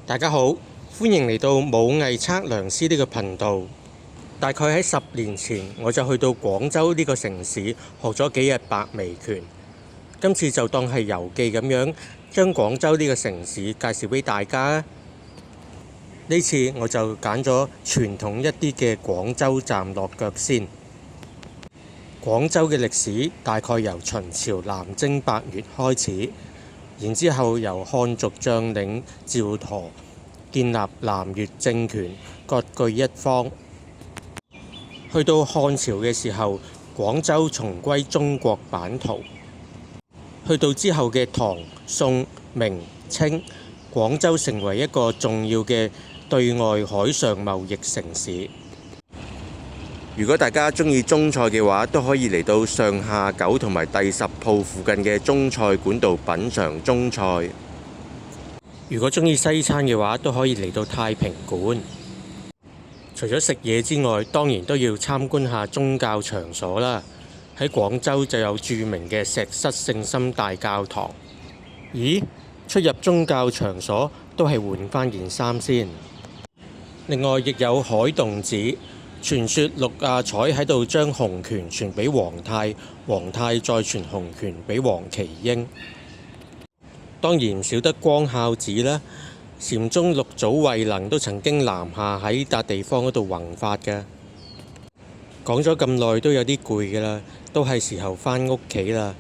大家好，歡迎嚟到武藝測量師呢個頻道。大概喺10年前，我就去到廣州呢個城市學咗幾日白眉拳。今次就當係遊記咁樣，將廣州呢個城市介紹俾大家。呢次我就揀咗傳統一啲嘅廣州站落腳先。廣州嘅歷史大概由秦朝南征百越開始，然之後由漢族將領趙佗建立南越政權，割據一方。去到漢朝嘅時候，廣州重歸中國版圖。去到之後嘅唐、宋、明、清，廣州成為一個重要嘅對外海上貿易城市。如果大家中意中菜嘅話，都可以嚟到上下九同埋第10鋪附近嘅中菜館度品嚐中菜。如果中意西餐嘅話，都可以嚟到太平館。除咗食嘢之外，當然都要參觀下宗教場所啦。喺廣州就有著名嘅石室聖心大教堂。咦？出入宗教場所都係換返件衫先。另外亦有海洞寺，傳說陸亞彩喺度將洪拳傳俾黃太，黃太再傳洪拳俾黃麒英。當然唔少得光孝寺啦，禪宗六祖慧能都曾經南下喺笪地方嗰度弘法㗎。講咗咁耐都有啲攰㗎啦，都係時候返屋企啦。